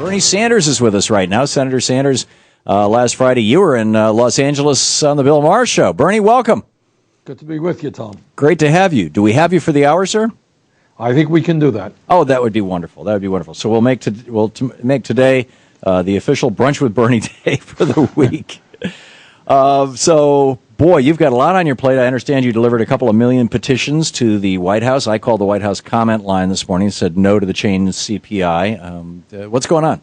Bernie Sanders is with us right now. Senator Sanders, last Friday you were in Los Angeles on the Bill Maher Show. Bernie, welcome. Good to be with you, Tom. Great to have you. Do we have you for the hour, sir? I think we can do that. Oh, that would be wonderful. That would be wonderful. So we'll make today the official Brunch with Bernie Day for the week. So, boy, you've got a lot on your plate. I understand you delivered a couple of million petitions to the White House. I called the White House comment line this morning and said no to the change CPI. What's going on?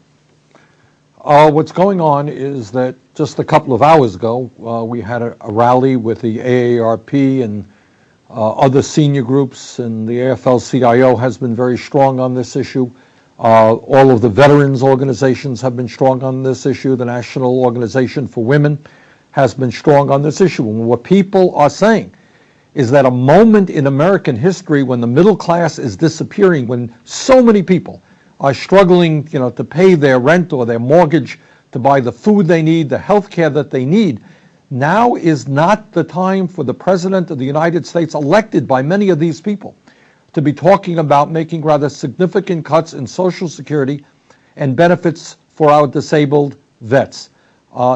What's going on is that just a couple of hours ago, we had a rally with the AARP and other senior groups, and the AFL-CIO has been very strong on this issue. All of the veterans organizations have been strong on this issue. The National Organization for Women has been strong on this issue. And what people are saying is that a moment in American history when the middle class is disappearing, when so many people are struggling, to pay their rent or their mortgage, to buy the food they need, the health care that they need, now is not the time for the President of the United States, elected by many of these people, to be talking about making rather significant cuts in Social Security and benefits for our disabled vets.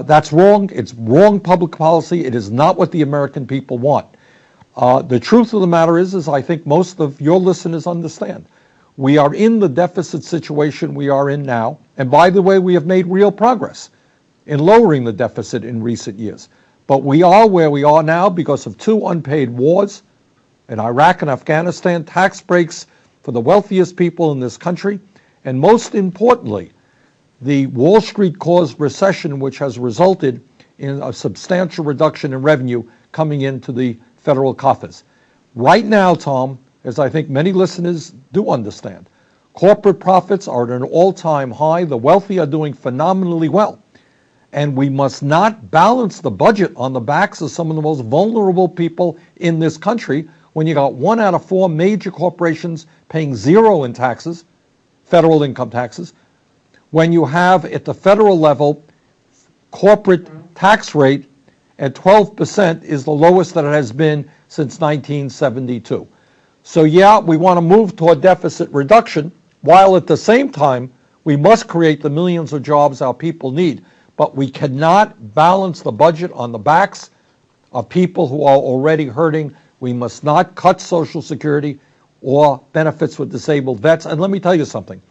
That's wrong. It's wrong public policy. It is not what the American people want. The truth of the matter is I think most of your listeners understand. We are in the deficit situation we are in now. And by the way, we have made real progress in lowering the deficit in recent years. But we are where we are now because of two unpaid wars in Iraq and Afghanistan, tax breaks for the wealthiest people in this country, and most importantly, the Wall Street caused recession, which has resulted in a substantial reduction in revenue coming into the federal coffers. Right now, Tom, as I think many listeners do understand, corporate profits are at an all-time high. The wealthy are doing phenomenally well. And we must not balance the budget on the backs of some of the most vulnerable people in this country when you got 1 out of 4 major corporations paying zero in taxes, federal income taxes, when you have at the federal level corporate tax rate at 12% is the lowest that it has been since 1972. So yeah, we want to move toward deficit reduction, while at the same time we must create the millions of jobs our people need. But we cannot balance the budget on the backs of people who are already hurting. We must not cut Social Security or benefits with disabled vets. And let me tell you something.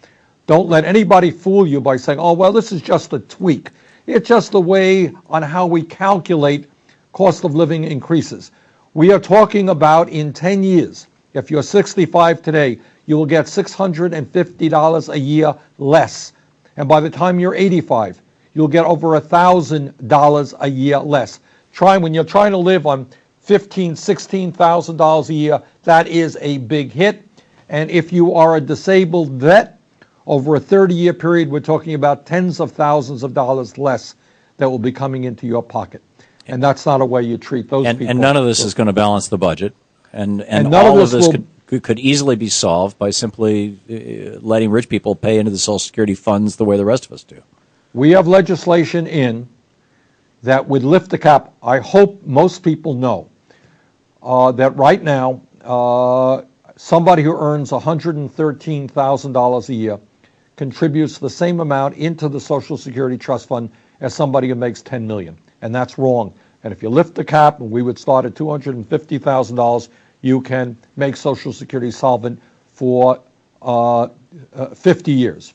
Don't let anybody fool you by saying, oh, well, this is just a tweak. It's just the way on how we calculate cost of living increases. We are talking about in 10 years, if you're 65 today, you will get $650 a year less. And by the time you're 85, you'll get over $1,000 a year less. When you're trying to live on $15,000, $16,000 a year, that is a big hit. And if you are a disabled vet, over a 30-year period, we're talking about tens of thousands of dollars less that will be coming into your pocket. And that's not a way you treat those people. And none of this is going to balance the budget. And all of this could easily be solved by simply letting rich people pay into the Social Security funds the way the rest of us do. We have legislation in that would lift the cap. I hope most people know that right now, somebody who earns $113,000 a year contributes the same amount into the Social Security Trust Fund as somebody who makes $10 million. And that's wrong. And if you lift the cap, and we would start at $250,000, you can make Social Security solvent for 50 years.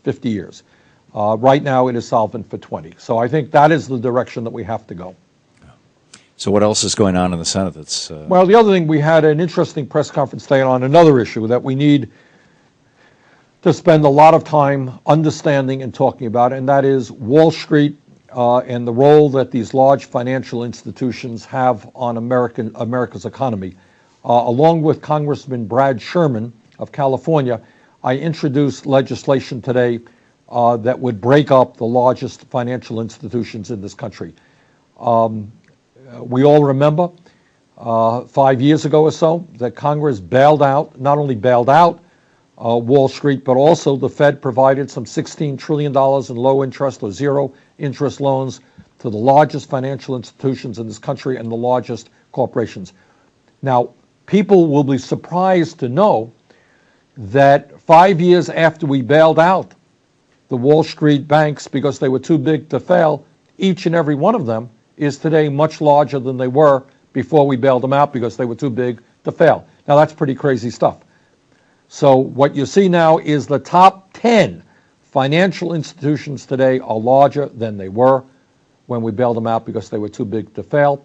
Right now it is solvent for 20. So I think that is the direction that we have to go. So what else is going on in the Senate that's... Well, the other thing, we had an interesting press conference today on another issue that we need to spend a lot of time understanding and talking about, and that is Wall Street and the role that these large financial institutions have on America's economy. Along with Congressman Brad Sherman of California, I introduced legislation today that would break up the largest financial institutions in this country. We all remember 5 years ago or so that Congress not only bailed out Wall Street, but also the Fed provided some $16 trillion in low interest or zero interest loans to the largest financial institutions in this country and the largest corporations. Now, people will be surprised to know that 5 years after we bailed out the Wall Street banks, because they were too big to fail, each and every one of them is today much larger than they were before we bailed them out because they were too big to fail. Now, that's pretty crazy stuff. So what you see now is the top 10 financial institutions today are larger than they were when we bailed them out because they were too big to fail.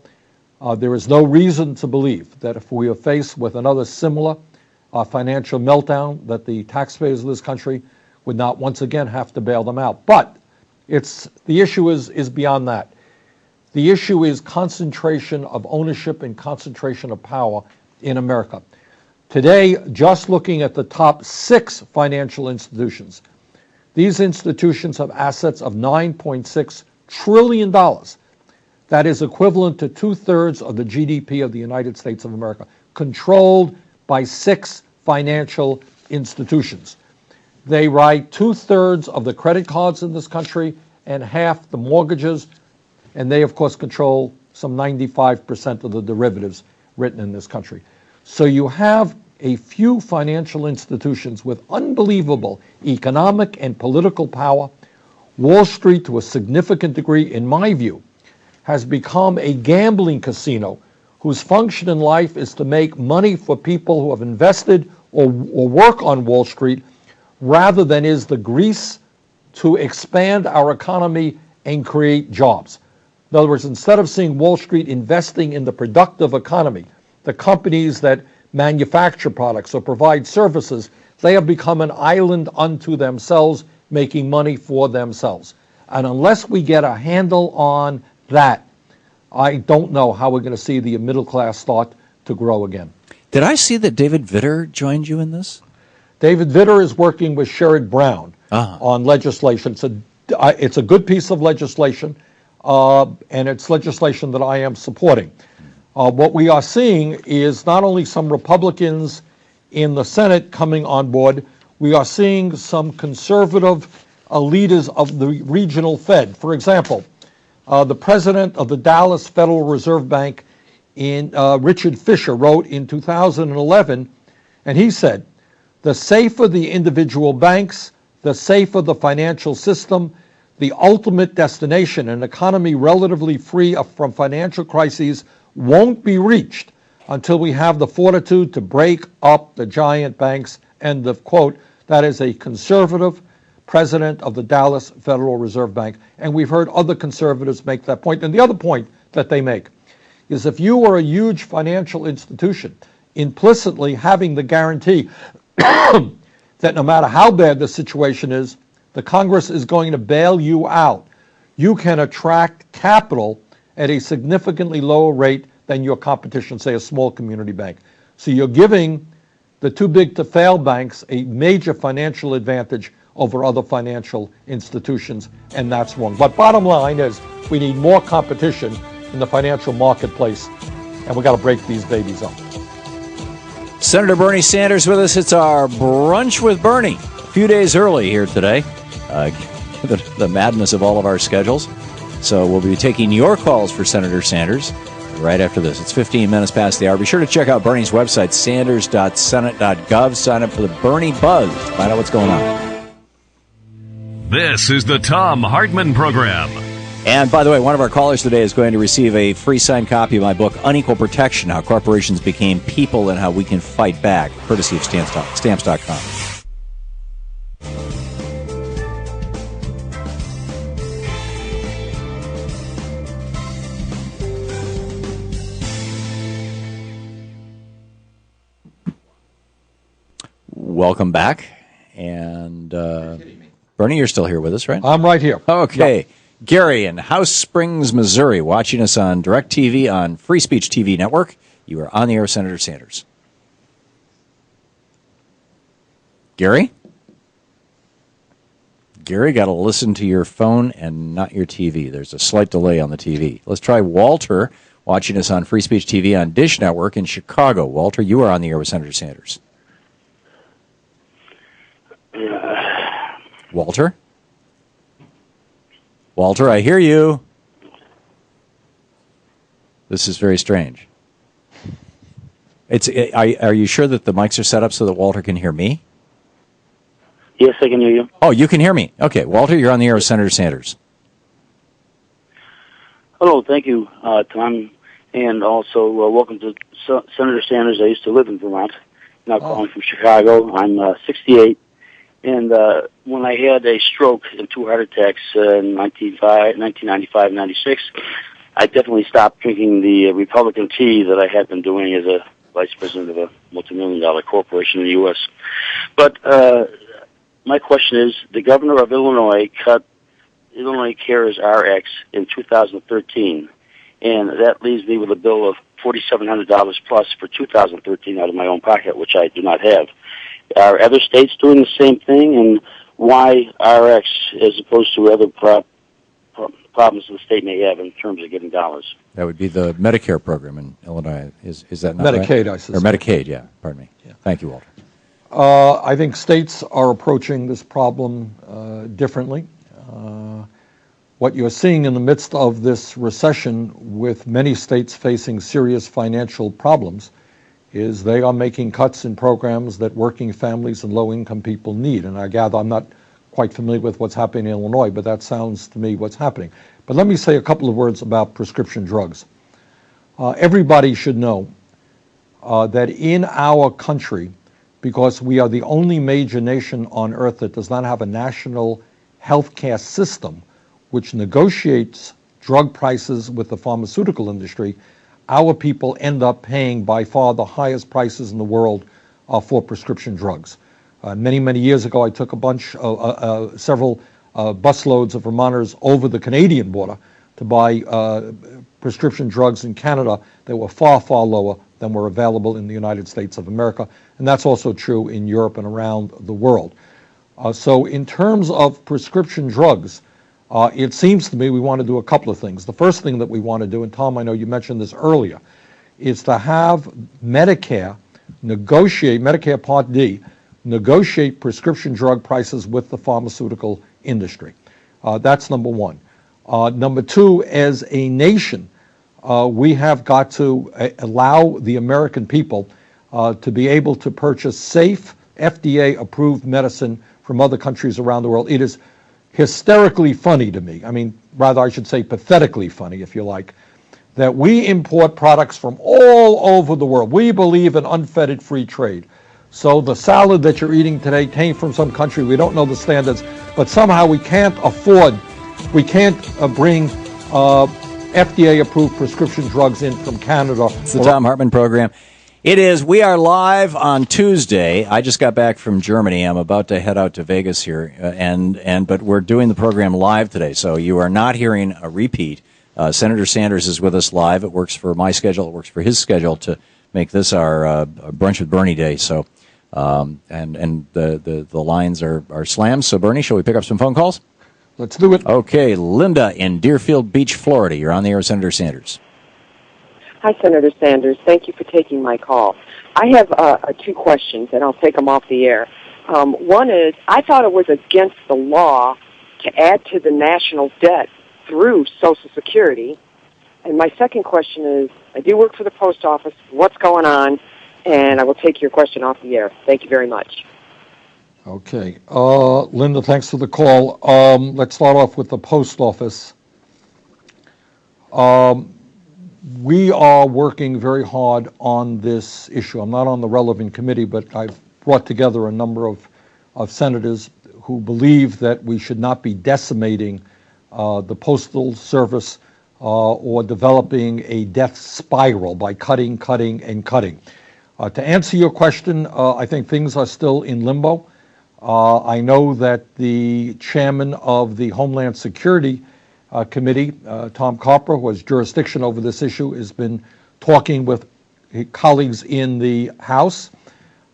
There is no reason to believe that if we are faced with another similar financial meltdown, that the taxpayers of this country would not once again have to bail them out. But the issue is beyond that. The issue is concentration of ownership and concentration of power in America. Today, just looking at the top 6 financial institutions, these institutions have assets of $9.6 trillion. That is equivalent to 2/3 of the GDP of the United States of America, controlled by 6 financial institutions. They write 2/3 of the credit cards in this country and half the mortgages, and they, of course, control some 95% of the derivatives written in this country. So you have a few financial institutions with unbelievable economic and political power. Wall Street, to a significant degree, in my view, has become a gambling casino whose function in life is to make money for people who have invested or work on Wall Street, rather than is the grease to expand our economy and create jobs. In other words, instead of seeing Wall Street investing in the productive economy, the companies that manufacture products or provide services, they have become an island unto themselves, making money for themselves. And unless we get a handle on that, I don't know how we're going to see the middle class start to grow again. Did I see that David Vitter joined you in this? David Vitter is working with Sherrod Brown on legislation. It's a good piece of legislation, and it's legislation that I am supporting. What we are seeing is not only some Republicans in the Senate coming on board, we are seeing some conservative leaders of the regional Fed. For example, the president of the Dallas Federal Reserve Bank, Richard Fisher, wrote in 2011, and he said, "The safer the individual banks, the safer the financial system, the ultimate destination, an economy relatively free from financial crises, won't be reached until we have the fortitude to break up the giant banks." End of quote. That is a conservative president of the Dallas Federal Reserve Bank, and we've heard other conservatives make that point. And the other point that they make is if you are a huge financial institution, implicitly having the guarantee that no matter how bad the situation is, the Congress is going to bail you out, you can attract capital at a significantly lower rate than your competition, say a small community bank. So you're giving the too big to fail banks a major financial advantage over other financial institutions, and that's wrong. But bottom line is we need more competition in the financial marketplace, and we've got to break these babies up. Senator Bernie Sanders with us. It's our Brunch with Bernie. A few days early here today, the madness of all of our schedules. So we'll be taking your calls for Senator Sanders right after this. It's 15 minutes past the hour. Be sure to check out Bernie's website, sanders.senate.gov. Sign up for the Bernie Buzz to find out what's going on. This is the Thom Hartmann Program. And by the way, one of our callers today is going to receive a free signed copy of my book, Unequal Protection, How Corporations Became People and How We Can Fight Back, courtesy of Stamps.com. Welcome back. And Bernie, you're still here with us, right? I'm right here. Okay. Yep. Gary in House Springs, Missouri, watching us on DirecTV on Free Speech TV Network. You are on the air with Senator Sanders. Gary? Gary, got to listen to your phone and not your TV. There's a slight delay on the TV. Let's try Walter, watching us on Free Speech TV on Dish Network in Chicago. Walter, you are on the air with Senator Sanders. Walter? Walter, I hear you. This is very strange. Are you sure that the mics are set up so that Walter can hear me? Yes, I can hear you. Oh, you can hear me. Okay, Walter, you're on the air with Senator Sanders. Hello, thank you, Tom, and also welcome to Senator Sanders. I used to live in Vermont, now calling from Chicago. I'm 68, and when I had a stroke and 2 heart attacks in 1995, 96, I definitely stopped drinking the Republican tea that I had been doing as a vice president of a multi-million-dollar corporation in the U.S. But my question is, the governor of Illinois cut Illinois Cares RX in 2013, and that leaves me with a bill of $4,700 plus for 2013 out of my own pocket, which I do not have. Are other states doing the same thing, and why RX as opposed to other problems the state may have in terms of getting dollars? That would be the Medicare program in Illinois. Is that not Medicaid, right? I suspect. Or Medicaid, yeah. Pardon me. Yeah. Thank you, Walter. I think states are approaching this problem differently. What you're seeing in the midst of this recession, with many states facing serious financial problems, is they are making cuts in programs that working families and low-income people need. And I gather, I'm not quite familiar with what's happening in Illinois, but that sounds to me what's happening. But let me say a couple of words about prescription drugs. Everybody should know that in our country, because we are the only major nation on earth that does not have a national healthcare system which negotiates drug prices with the pharmaceutical industry, our people end up paying by far the highest prices in the world for prescription drugs. Many, many years ago, I took several busloads of Vermonters over the Canadian border to buy prescription drugs in Canada that were far, far lower than were available in the United States of America. And that's also true in Europe and around the world. So in terms of prescription drugs, it seems to me we want to do a couple of things. The first thing that we want to do, and Tom, I know you mentioned this earlier, is to have Medicare Part D, negotiate prescription drug prices with the pharmaceutical industry. That's number one. Number two, as a nation, we have got to allow the American people to be able to purchase safe, FDA-approved medicine from other countries around the world. It is hysterically funny to me, I should say pathetically funny, if you like, that we import products from all over the world. We believe in unfettered free trade. So the salad that you're eating today came from some country, we don't know the standards, but somehow we can't bring FDA-approved prescription drugs in from Canada. It's the Thom Hartmann Program. It is. We are live on Tuesday. I just got back from Germany. I'm about to head out to Vegas here, but we're doing the program live today, so you are not hearing a repeat. Senator Sanders is with us live. It works for my schedule. It works for his schedule to make this our Brunch with Bernie day. So, and the lines are slammed. So, Bernie, shall we pick up some phone calls? Let's do it. Okay, Linda in Deerfield Beach, Florida. You're on the air with Senator Sanders. Hi, Senator Sanders. Thank you for taking my call. I have 2 questions, and I'll take them off the air. One is, I thought it was against the law to add to the national debt through Social Security. And my second question is, I do work for the post office. What's going on? And I will take your question off the air. Thank you very much. Okay. Linda, thanks for the call. Let's start off with the post office. We are working very hard on this issue. I'm not on the relevant committee, but I've brought together a number of senators who believe that we should not be decimating the Postal Service or developing a death spiral by cutting. To answer your question, I think things are still in limbo. I know that the chairman of the Homeland Security Committee, Tom Carper, who has jurisdiction over this issue, has been talking with colleagues in the House.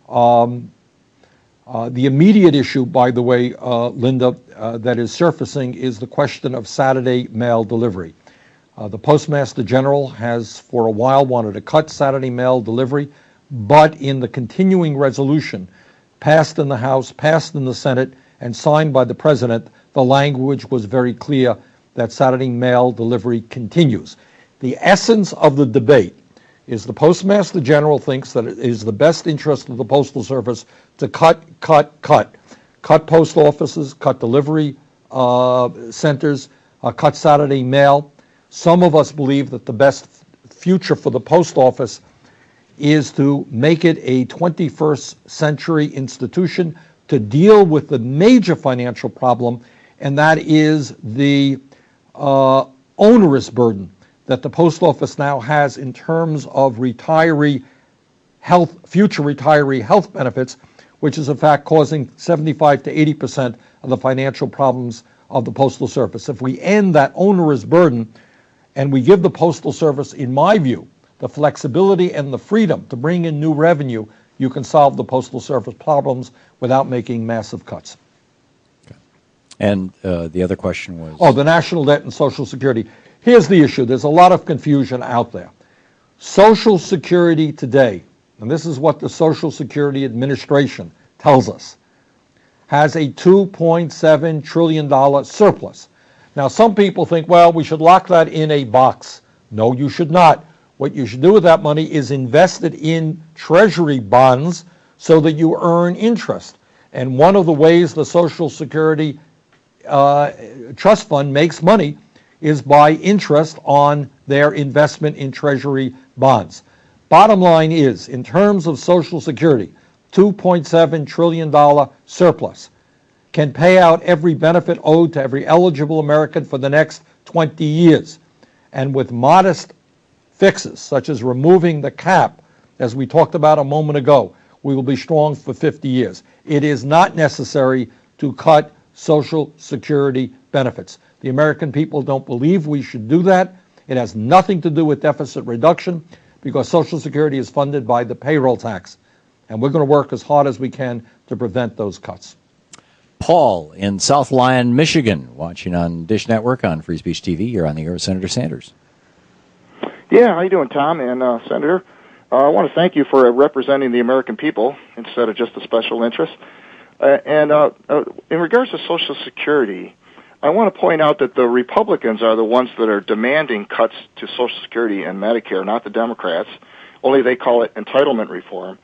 The immediate issue, by the way, Linda, that is surfacing is the question of Saturday mail delivery. The Postmaster General has for a while wanted to cut Saturday mail delivery, but in the continuing resolution passed in the House, passed in the Senate, and signed by the President, the language was very clear that Saturday mail delivery continues. The essence of the debate is the Postmaster General thinks that it is the best interest of the Postal Service to cut. cut post offices, cut delivery centers, cut Saturday mail. Some of us believe that the best future for the post office is to make it a 21st century institution to deal with the major financial problem, and that is the onerous burden that the post office now has in terms of retiree health, future retiree health benefits, which is in fact causing 75 to 80% of the financial problems of the Postal Service. If we end that onerous burden and we give the Postal Service, in my view, the flexibility and the freedom to bring in new revenue, you can solve the Postal Service problems without making massive cuts. Okay. And the other question was? Oh, the national debt and Social Security. Here's the issue. There's a lot of confusion out there. Social Security today, and this is what the Social Security Administration tells us, has a $2.7 trillion surplus. Now, some people think, well, we should lock that in a box. No, you should not. What you should do with that money is invest it in treasury bonds so that you earn interest. And one of the ways the Social Security Trust Fund makes money is by interest on their investment in treasury bonds. Bottom line is, in terms of Social Security, $2.7 trillion surplus can pay out every benefit owed to every eligible American for the next 20 years. And with modest fixes, such as removing the cap, as we talked about a moment ago, we will be strong for 50 years. It is not necessary to cut Social Security benefits. The American people don't believe we should do that. It has nothing to do with deficit reduction because Social Security is funded by the payroll tax. And we're going to work as hard as we can to prevent those cuts. Paul in South Lyon, Michigan, watching on Dish Network on Free Speech TV. You're on the air with Senator Sanders. Yeah, how you doing, Tom and Senator? I want to thank you for representing the American people instead of just a special interest. And in regards to Social Security, I want to point out that the Republicans are the ones that are demanding cuts to Social Security and Medicare, not the Democrats. Only they call it entitlement reform.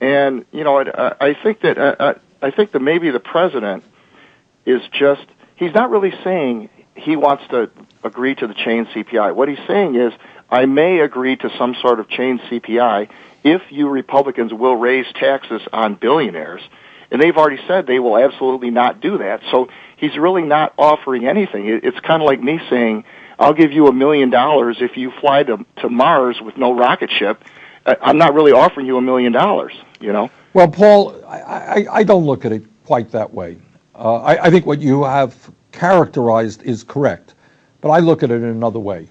And you know, I think that maybe the president is just—he's not really saying he wants to agree to the chain CPI. What he's saying is, I may agree to some sort of chain CPI if you Republicans will raise taxes on billionaires. And they've already said they will absolutely not do that. So he's really not offering anything. It's kind of like me saying, I'll give you $1 million if you fly to Mars with no rocket ship. I'm not really offering you $1 million, you know? Well, Paul, I don't look at it quite that way. I think what you have characterized is correct, but I look at it in another way,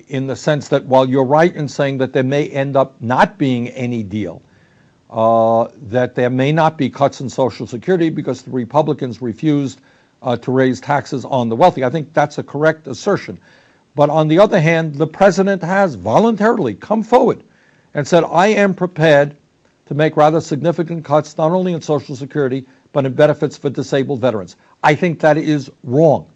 in the sense that while you're right in saying that there may end up not being any deal, that there may not be cuts in Social Security because the Republicans refused to raise taxes on the wealthy. I think that's a correct assertion. But on the other hand, the president has voluntarily come forward and said, I am prepared to make rather significant cuts not only in Social Security, but in benefits for disabled veterans. I think that is wrong.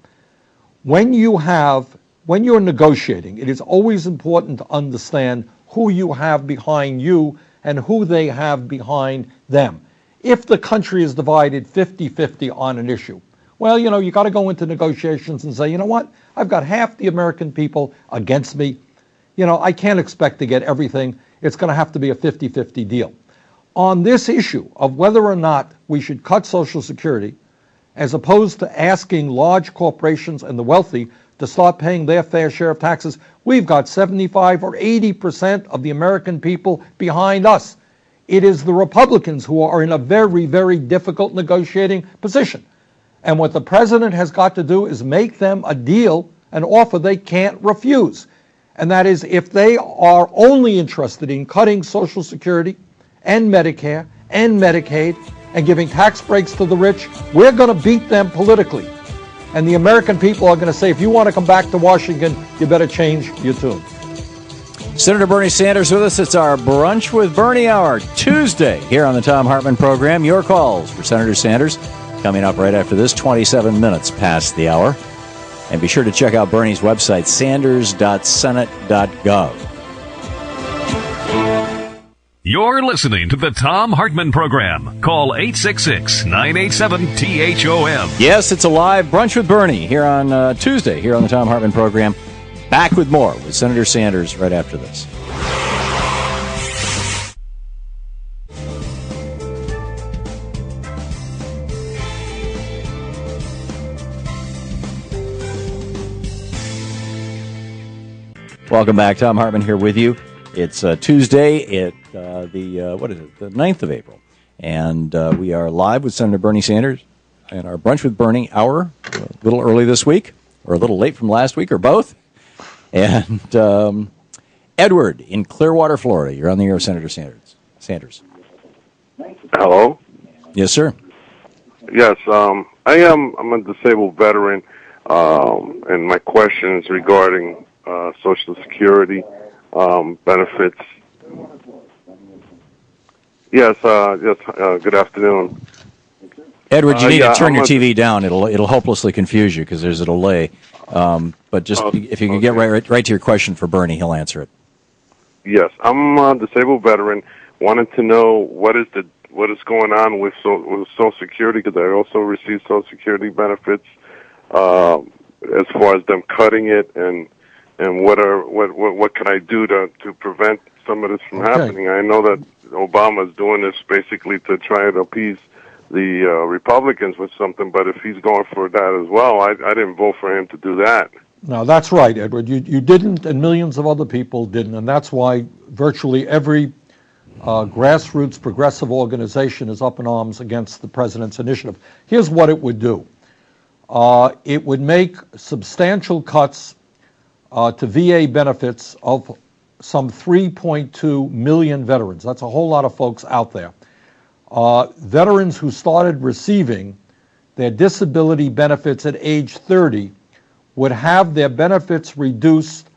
When you're negotiating, it is always important to understand who you have behind you and who they have behind them. If the country is divided 50-50 on an issue, well, you know, you got to go into negotiations and say, you know what, I've got half the American people against me. You know, I can't expect to get everything. It's going to have to be a 50-50 deal. On this issue of whether or not we should cut Social Security, as opposed to asking large corporations and the wealthy to start paying their fair share of taxes, we've got 75 or 80% of the American people behind us. It is the Republicans who are in a very, very difficult negotiating position. And what the president has got to do is make them a deal, an offer they can't refuse. And that is, if they are only interested in cutting Social Security and Medicare and Medicaid and giving tax breaks to the rich, we're going to beat them politically. And the American people are going to say, if you want to come back to Washington, you better change your tune. Senator Bernie Sanders with us. It's our Brunch with Bernie Hour, Tuesday, here on the Thom Hartmann Program. Your calls for Senator Sanders coming up right after this, 27 minutes past the hour. And be sure to check out Bernie's website, sanders.senate.gov. You're listening to the Thom Hartmann Program. Call 866-987-THOM. Yes, it's a live Brunch with Bernie here on Tuesday, here on the Thom Hartmann Program. Back with more with Senator Sanders right after this. Welcome back. Thom Hartmann here with you. It's Tuesday, the 9th of April. And we are live with Senator Bernie Sanders and our Brunch with Bernie hour, a little early this week, or a little late from last week, or both. And Edward in Clearwater, Florida. You're on the air with Senator Sanders. Hello? Yes, sir. Yes, I'm a disabled veteran, and my question is regarding Social Security benefits. Yes, good afternoon. Edward, you need to turn your TV down. It'll hopelessly confuse you because there's a delay. But just if you can get right to your question for Bernie, he'll answer it. Yes, I'm a disabled veteran. Wanted to know what is going on with Social Security, because I also receive Social Security benefits. As far as them cutting it, and what can I do to prevent some of this from happening? I know that Obama's doing this basically to try to appease the Republicans with something, but if he's going for that as well, I didn't vote for him to do that. No, that's right, Edward. You didn't, and millions of other people didn't, and that's why virtually every grassroots progressive organization is up in arms against the president's initiative. Here's what it would do. It would make substantial cuts to VA benefits of some 3.2 million veterans. That's a whole lot of folks out there. Veterans who started receiving their disability benefits at age 30 would have their benefits reduced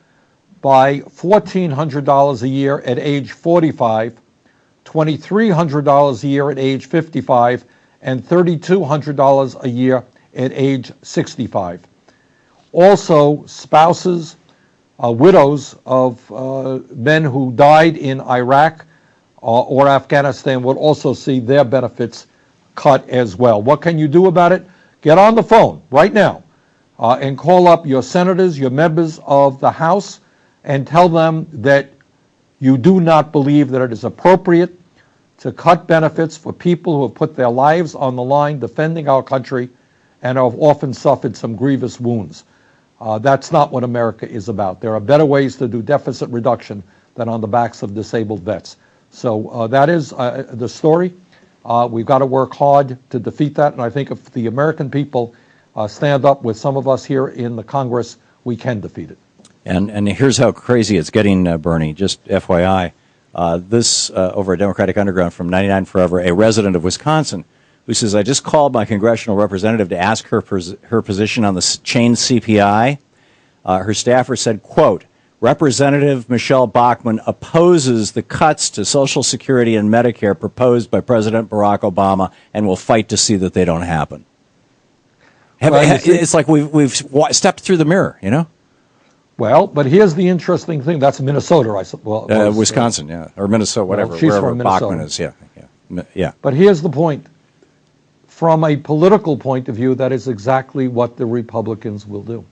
by $1,400 a year at age 45, $2,300 a year at age 55, and $3,200 a year at age 65. Also, spouses, widows of men who died in Iraq or Afghanistan would also see their benefits cut as well. What can you do about it? Get on the phone right now and call up your senators, your members of the House, and tell them that you do not believe that it is appropriate to cut benefits for people who have put their lives on the line defending our country and have often suffered some grievous wounds. That's not what America is about. There are better ways to do deficit reduction than on the backs of disabled vets. So that is the story. We've got to work hard to defeat that, and I think if the American people stand up with some of us here in the Congress, we can defeat it. And here's how crazy it's getting, Bernie, just FYI. This over at Democratic Underground from 99 Forever, a resident of Wisconsin, who says, I just called my congressional representative to ask her position on the chain CPI. Her staffer said, quote, Representative Michelle Bachmann opposes the cuts to Social Security and Medicare proposed by President Barack Obama and will fight to see that they don't happen. It's like we've stepped through the mirror, you know? Well, but here's the interesting thing. That's Minnesota, I suppose. Wisconsin, yeah. Or Minnesota, whatever. Well, she's wherever from Minnesota. Bachmann is, yeah. But here's the point. From a political point of view, that is exactly what the Republicans will do.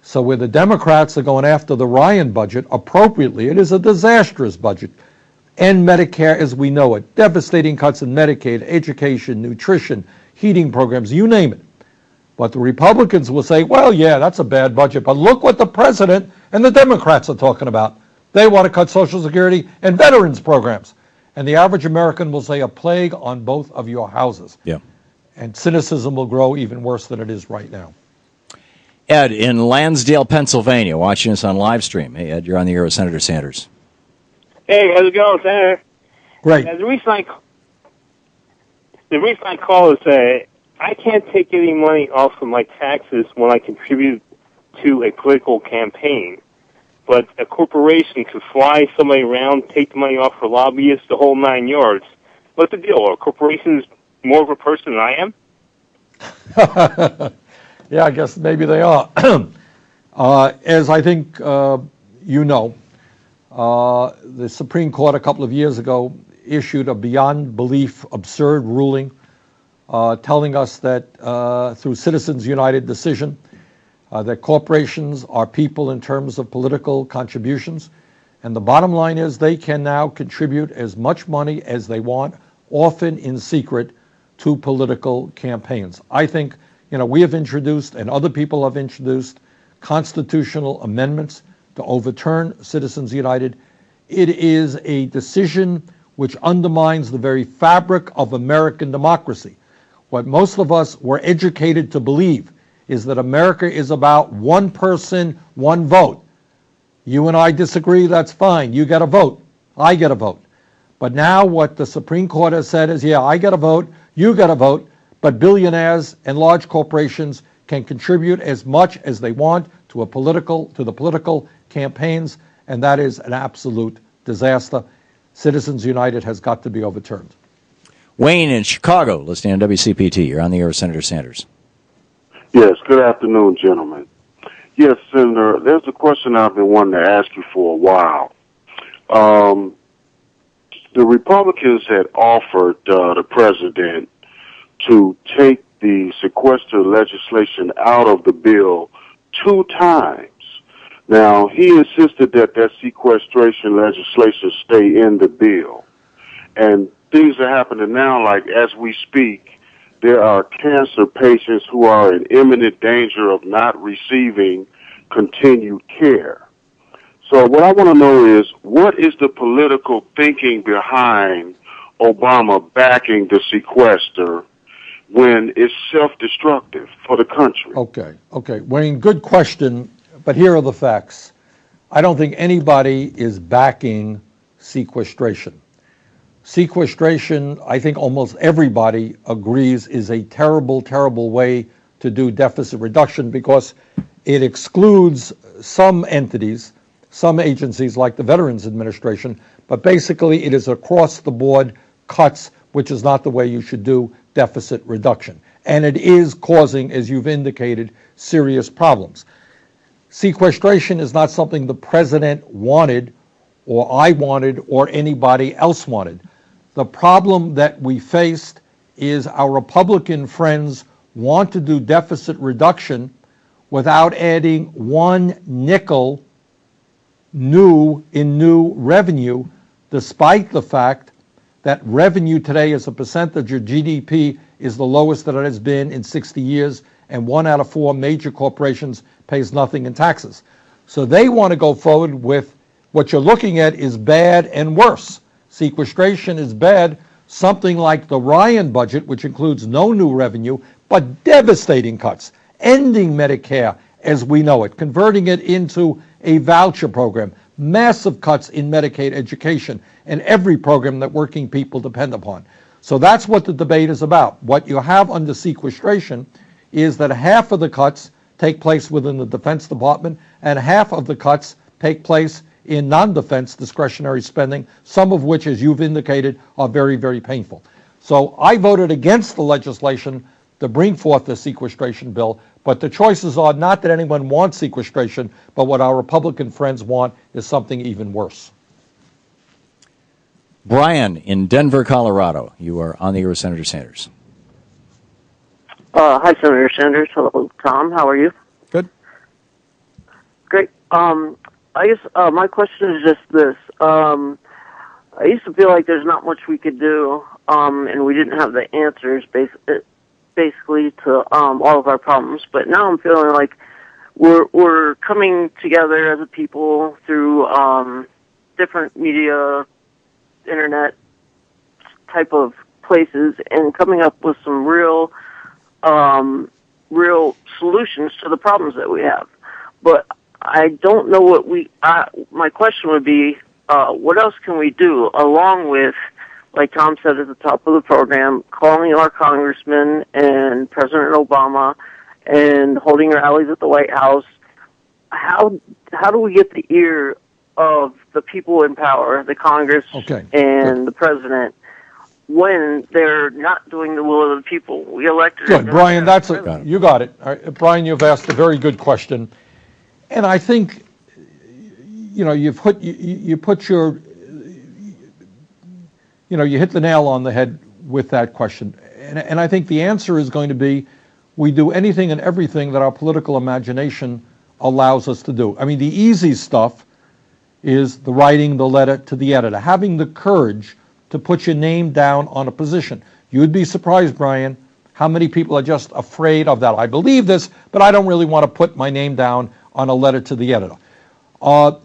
So where the Democrats are going after the Ryan budget, appropriately, it is a disastrous budget. End Medicare as we know it. Devastating cuts in Medicaid, education, nutrition, heating programs, you name it. But the Republicans will say, well, yeah, that's a bad budget, but look what the president and the Democrats are talking about. They want to cut Social Security and veterans programs. And the average American will say a plague on both of your houses. Yeah. And cynicism will grow even worse than it is right now. Ed in Lansdale, Pennsylvania, watching us on live stream. Hey, Ed, you're on the air with Senator Sanders. Hey, how's it going, Senator? Great. The reason I call is I can't take any money off of my taxes when I contribute to a political campaign. But a corporation could fly somebody around, take the money off for lobbyists, the whole 9 yards. What's the deal? Are corporations more of a person than I am? Yeah, I guess maybe they are. As I think you know, The Supreme Court a couple of years ago issued a beyond belief absurd ruling telling us that through Citizens United decision that corporations are people in terms of political contributions. And the bottom line is they can now contribute as much money as they want, often in secret, to political campaigns. I think, we have introduced, and other people have introduced, constitutional amendments to overturn Citizens United. It is a decision which undermines the very fabric of American democracy. What most of us were educated to believe is that America is about one person, one vote. You and I disagree, that's fine. You get a vote. I get a vote. But now what the Supreme Court has said is, I get a vote, you get a vote, but billionaires and large corporations can contribute as much as they want to the political campaigns, and that is an absolute disaster. Citizens United has got to be overturned. Wayne in Chicago, listening on WCPT. You're on the air with Senator Sanders. Yes, good afternoon, gentlemen. Yes, Senator, there's a question I've been wanting to ask you for a while. The Republicans had offered the president to take the sequester legislation out of the bill 2 times. Now, he insisted that sequestration legislation stay in the bill. And things are happening now, like as we speak, there are cancer patients who are in imminent danger of not receiving continued care. So what I want to know is, what is the political thinking behind Obama backing the sequester when it's self-destructive for the country? Okay. Wayne, good question, but here are the facts. I don't think anybody is backing sequestration. Sequestration, I think almost everybody agrees, is a terrible, terrible way to do deficit reduction because it excludes some entities, some agencies like the Veterans Administration, but basically it is across-the-board cuts, which is not the way you should do deficit reduction. And it is causing, as you've indicated, serious problems. Sequestration is not something the president wanted, or I wanted, or anybody else wanted. The problem that we faced is our Republican friends want to do deficit reduction without adding 1 nickel new revenue, despite the fact that revenue today as a percentage of GDP is the lowest that it has been in 60 years, and 1 out of 4 major corporations pays nothing in taxes. So they want to go forward with what you're looking at is bad and worse. Sequestration is bad, something like the Ryan budget, which includes no new revenue, but devastating cuts, ending Medicare as we know it, converting it into a voucher program, massive cuts in Medicaid education, and every program that working people depend upon. So that's what the debate is about. What you have under sequestration is that half of the cuts take place within the Defense Department, and half of the cuts take place in non-defense discretionary spending, some of which, as you've indicated, are very, very painful. So I voted against the legislation to bring forth the sequestration bill, but the choices are not that anyone wants sequestration, but what our Republican friends want is something even worse. Brian in Denver, Colorado. You are on the air with Senator Sanders. Hi, Senator Sanders. Hello, Tom. How are you? Good. Great. I guess my question is just this. I used to feel like there's not much we could do, and we didn't have the answers basically to all of our problems. But now I'm feeling like we're coming together as a people through different media, internet type of places, and coming up with some real solutions to the problems that we have. But I don't know what my question would be, what else can we do along with, like Tom said at the top of the program, calling our congressmen and President Obama and holding rallies at the White House? How do we get the ear of the people in power, the Congress and the President, when they're not doing the will of the people? We elected. Good, Brian. You got it. All right. Brian, you've asked a very good question, and I think you hit the nail on the head with that question. And I think the answer is going to be, we do anything and everything that our political imagination allows us to do. I mean, the easy stuff is the writing the letter to the editor, having the courage to put your name down on a position. You'd be surprised, Brian, how many people are just afraid of that. I believe this, but I don't really want to put my name down on a letter to the editor.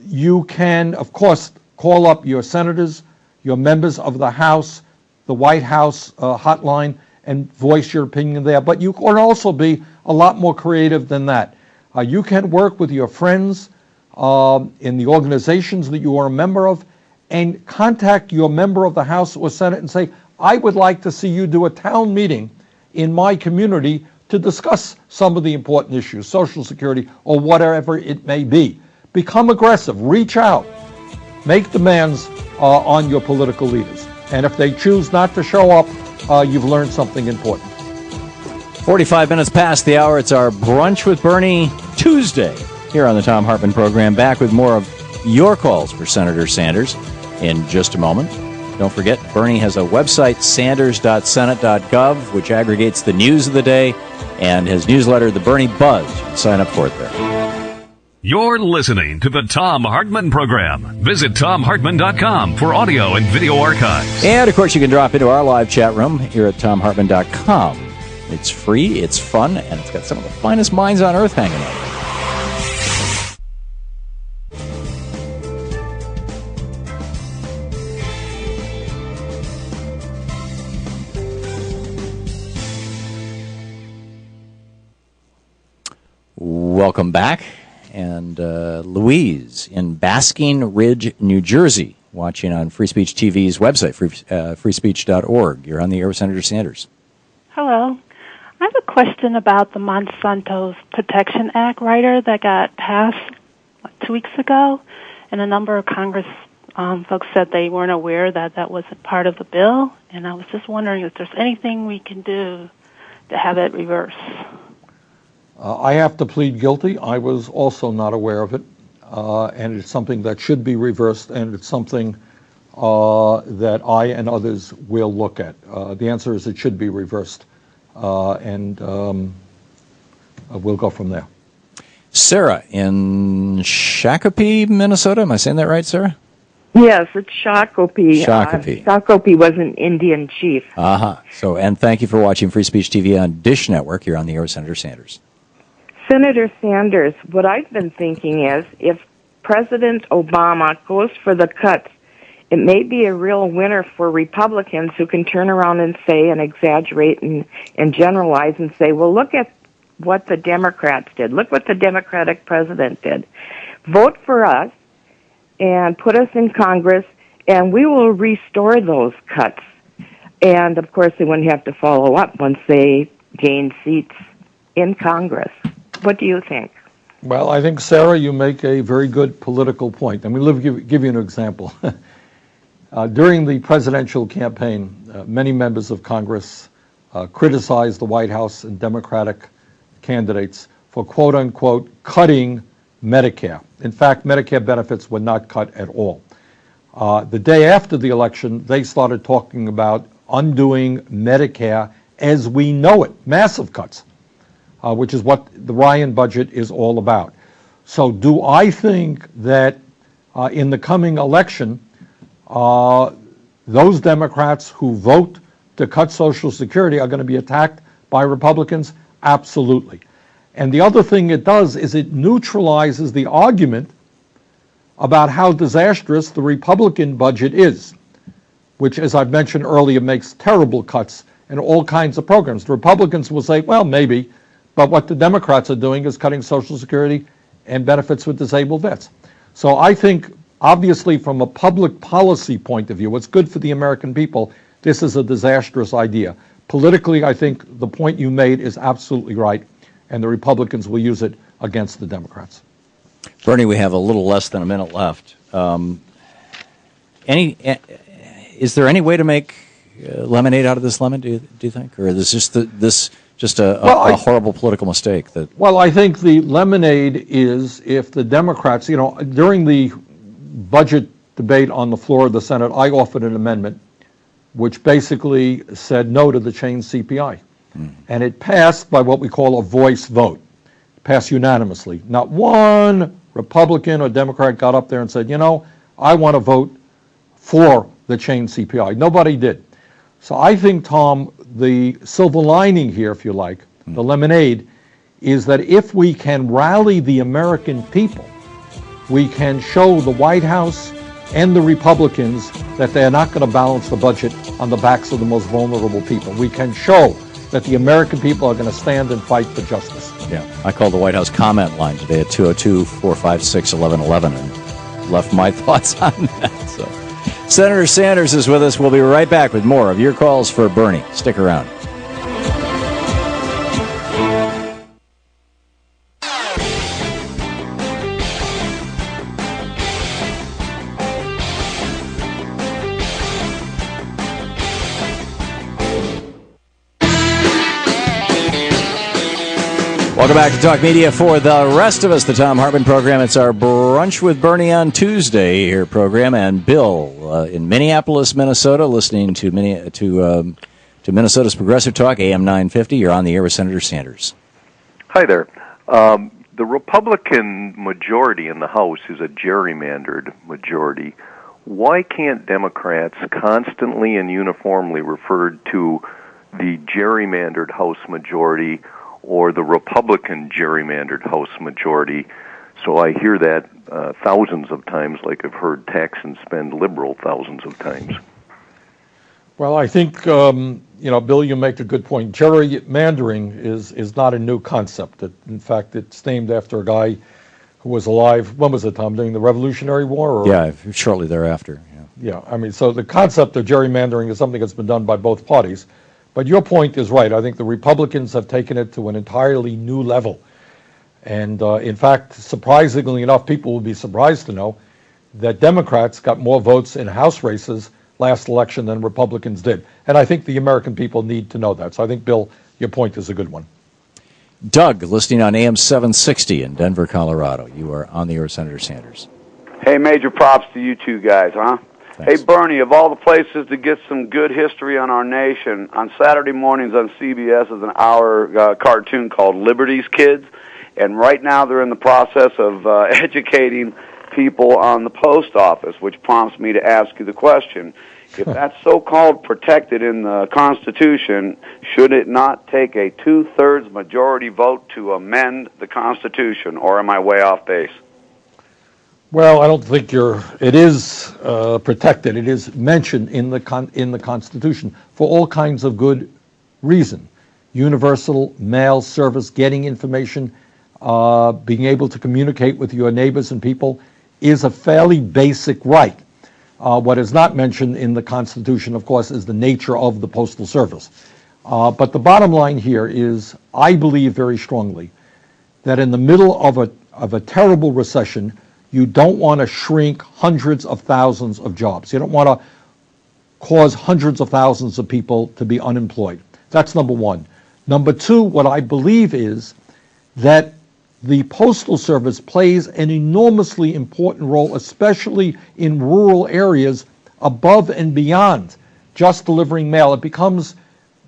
You can, of course, call up your senators, your members of the House, the White House hotline, and voice your opinion there. But you can also be a lot more creative than that. You can work with your friends in the organizations that you are a member of, and contact your member of the House or Senate and say, I would like to see you do a town meeting in my community to discuss some of the important issues, Social Security or whatever it may be. Become aggressive, reach out, make demands on your political leaders. And if they choose not to show up, you've learned something important. 45 minutes past the hour. It's our Brunch with Bernie Tuesday here on the Thom Hartmann Program. Back with more of your calls for Senator Sanders in just a moment. Don't forget, Bernie has a website, sanders.senate.gov, which aggregates the news of the day, and his newsletter, The Bernie Buzz. You can sign up for it there. You're listening to the Thom Hartmann Program. Visit thomhartmann.com for audio and video archives. And, of course, you can drop into our live chat room here at thomhartmann.com. It's free, it's fun, and it's got some of the finest minds on earth hanging out. Welcome back. And Louise in Basking Ridge, New Jersey, watching on Free Speech TV's website, freespeech.org. You're on the air with Senator Sanders. Hello. I have a question about the Monsanto's Protection Act rider that got passed 2 weeks ago, and a number of Congress folks said they weren't aware that that wasn't part of the bill, and I was just wondering if there's anything we can do to have it reversed. I have to plead guilty. I was also not aware of it, and it's something that should be reversed, and it's something that I and others will look at. The answer is it should be reversed, and we'll go from there. Sarah in Shakopee, Minnesota. Am I saying that right, Sarah? Yes, it's Shakopee. Shakopee. Shakopee was an Indian chief. So, and thank you for watching Free Speech TV on Dish Network. You're on the air with Senator Sanders. Senator Sanders, what I've been thinking is if President Obama goes for the cuts, it may be a real winner for Republicans who can turn around and say and exaggerate and generalize and say, well, look at what the Democrats did. Look what the Democratic president did. Vote for us and put us in Congress, and we will restore those cuts. And, of course, they wouldn't have to follow up once they gain seats in Congress. What do you think? Well, I think, Sarah, you make a very good political point. Let me give you an example. During the presidential campaign, many members of Congress criticized the White House and Democratic candidates for, quote-unquote, cutting Medicare. In fact, Medicare benefits were not cut at all. The day after the election, they started talking about undoing Medicare as we know it, massive cuts. Which is what the Ryan budget is all about. So do I think that in the coming election, those Democrats who vote to cut Social Security are going to be attacked by Republicans? Absolutely. And the other thing it does is it neutralizes the argument about how disastrous the Republican budget is, which, as I've mentioned earlier, makes terrible cuts in all kinds of programs. The Republicans will say, well, maybe, but what the Democrats are doing is cutting Social Security and benefits with disabled vets. So I think, obviously, from a public policy point of view, what's good for the American people, this is a disastrous idea. Politically, I think the point you made is absolutely right, and the Republicans will use it against the Democrats. Bernie, we have a little less than a minute left. Is there any way to make lemonade out of this lemon, do you think? Or is this just a horrible political mistake? Well, I think the lemonade is if the Democrats, during the budget debate on the floor of the Senate, I offered an amendment which basically said no to the chain CPI. And it passed by what we call a voice vote. Passed unanimously. Not one Republican or Democrat got up there and said, I want to vote for the chain CPI. Nobody did. So I think, Tom, the silver lining here, if you like, the lemonade, is that if we can rally the American people, we can show the White House and the Republicans that they're not going to balance the budget on the backs of the most vulnerable people. We can show that the American people are going to stand and fight for justice. Yeah, I called the White House comment line today at 202-456-1111 and left my thoughts on that. So, Senator Sanders is with us. We'll be right back with more of your calls for Bernie. Stick around. Welcome back to Talk Media for the rest of us, the Thom Hartmann Program. It's our Brunch with Bernie on Tuesday here program, and Bill in Minneapolis, Minnesota, listening to Minnesota's Progressive Talk, AM 950. You're on the air with Senator Sanders. Hi there. The Republican majority in the House is a gerrymandered majority. Why can't Democrats constantly and uniformly refer to the gerrymandered House majority or the Republican gerrymandered House majority? So I hear that thousands of times, like I've heard tax and spend liberal thousands of times. Well, I think, Bill, you make a good point. Gerrymandering is not a new concept. In fact, it's named after a guy who was alive, when was it, Tom, during the Revolutionary War? Or? Yeah, shortly thereafter. Yeah, I mean, so the concept of gerrymandering is something that's been done by both parties. But your point is right. I think the Republicans have taken it to an entirely new level. And in fact, surprisingly enough, people will be surprised to know that Democrats got more votes in House races last election than Republicans did. And I think the American people need to know that. So I think, Bill, your point is a good one. Doug, listening on AM 760 in Denver, Colorado. You are on the air with Senator Sanders. Hey, major props to you two guys, huh? Thanks. Hey, Bernie, of all the places to get some good history on our nation, on Saturday mornings on CBS is an hour cartoon called Liberty's Kids, and right now they're in the process of educating people on the post office, which prompts me to ask you the question. If that's so-called protected in the Constitution, should it not take a two-thirds majority vote to amend the Constitution, or am I way off base? Well, I don't think it is protected. It is mentioned in the Constitution for all kinds of good reason. Universal mail service, getting information, being able to communicate with your neighbors and people is a fairly basic right. What is not mentioned in the Constitution, of course, is the nature of the Postal Service. But the bottom line here is, I believe very strongly that in the middle of a terrible recession, you don't want to shrink hundreds of thousands of jobs. You don't want to cause hundreds of thousands of people to be unemployed. That's number one. Number two, what I believe is that the Postal Service plays an enormously important role, especially in rural areas, above and beyond just delivering mail. It becomes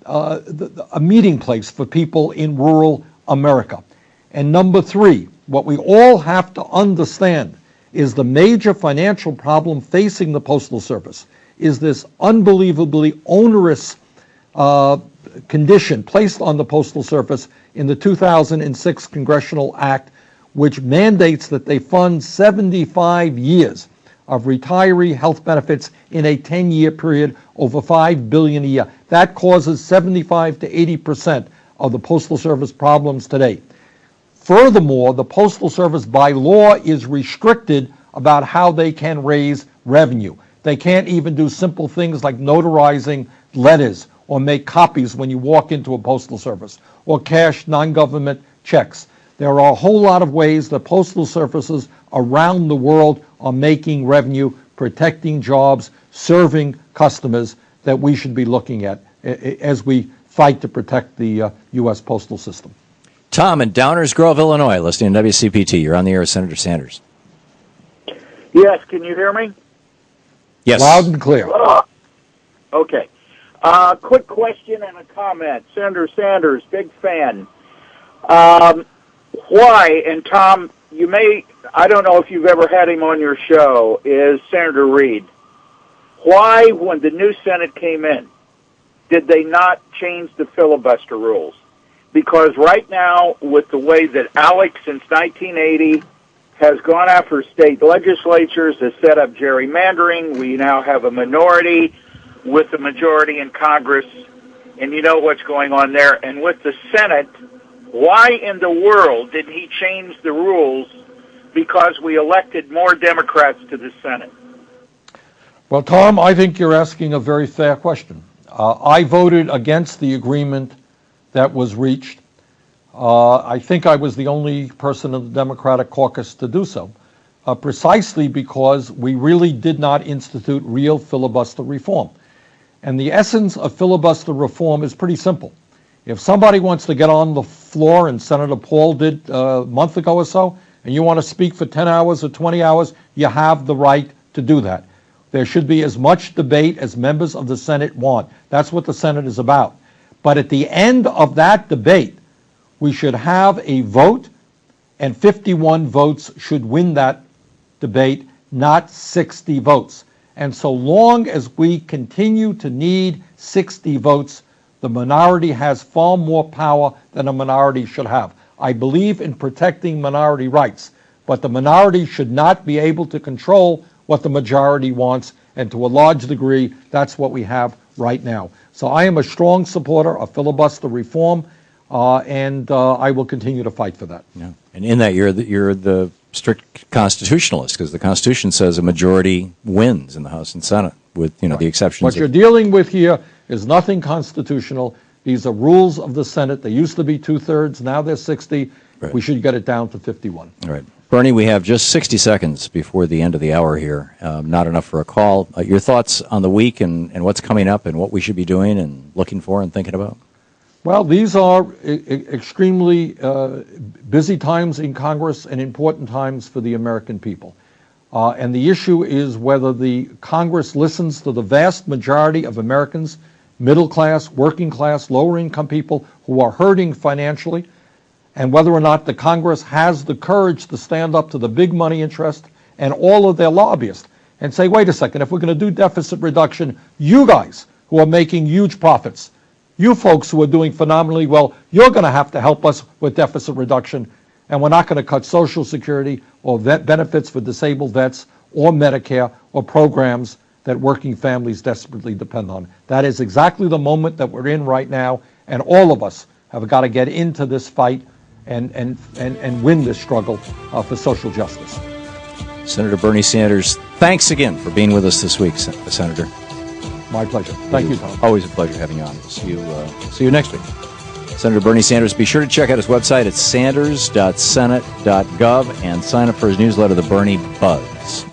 a meeting place for people in rural America. And number three, what we all have to understand is the major financial problem facing the Postal Service is this unbelievably onerous condition placed on the Postal Service in the 2006 Congressional Act, which mandates that they fund 75 years of retiree health benefits in a 10-year period, over $5 billion a year. That causes 75 to 80% of the Postal Service problems today. Furthermore, the Postal Service by law is restricted about how they can raise revenue. They can't even do simple things like notarizing letters or make copies when you walk into a postal service or cash non-government checks. There are a whole lot of ways that postal services around the world are making revenue, protecting jobs, serving customers that we should be looking at as we fight to protect the U.S. postal system. Tom in Downers Grove, Illinois, listening to WCPT. You're on the air with Senator Sanders. Yes, can you hear me? Yes. Loud and clear. Okay. Quick question and a comment. Senator Sanders, big fan. Why, and Tom, I don't know if you've ever had him on your show, is Senator Reid. Why, when the new Senate came in, did they not change the filibuster rules? Because right now, with the way that Alex, since 1980, has gone after state legislatures, has set up gerrymandering, we now have a minority with the majority in Congress, and you know what's going on there. And with the Senate, why in the world didn't he change the rules? Because we elected more Democrats to the Senate. Well, Tom, I think you're asking a very fair question. I voted against the agreement that was reached. I think I was the only person in the Democratic caucus to do so, precisely because we really did not institute real filibuster reform. And the essence of filibuster reform is pretty simple. If somebody wants to get on the floor, and Senator Paul did a month ago or so, and you want to speak for 10 hours or 20 hours, you have the right to do that. There should be as much debate as members of the Senate want. That's what the Senate is about. But at the end of that debate, we should have a vote, and 51 votes should win that debate, not 60 votes. And so long as we continue to need 60 votes, the minority has far more power than a minority should have. I believe in protecting minority rights, but the minority should not be able to control what the majority wants, and to a large degree, that's what we have right now. So I am a strong supporter of filibuster reform, and I will continue to fight for that. Yeah. And in that, you're the strict constitutionalist, because the Constitution says a majority wins in the House and Senate, with the exceptions. What you're dealing with here is nothing constitutional. These are rules of the Senate. They used to be 2/3, now they're 60. Right. We should get it down to 51. All right. Bernie, we have just 60 seconds before the end of the hour here. Not enough for a call. Your thoughts on the week and what's coming up and what we should be doing and looking for and thinking about? Well, these are extremely busy times in Congress and important times for the American people. And the issue is whether the Congress listens to the vast majority of Americans, middle class, working class, lower income people who are hurting financially, and whether or not the Congress has the courage to stand up to the big money interest and all of their lobbyists and say, wait a second, if we're going to do deficit reduction, you guys who are making huge profits, you folks who are doing phenomenally well, you're going to have to help us with deficit reduction, and we're not going to cut Social Security or vet benefits for disabled vets or Medicare or programs that working families desperately depend on. That is exactly the moment that we're in right now, and all of us have got to get into this fight and win this struggle for social justice. Senator Bernie Sanders, thanks again for being with us this week, Senator. My pleasure. Thank you, Tom. Always a pleasure having you on. We'll see you next week. Senator Bernie Sanders, be sure to check out his website at sanders.senate.gov and sign up for his newsletter, The Bernie Buzz.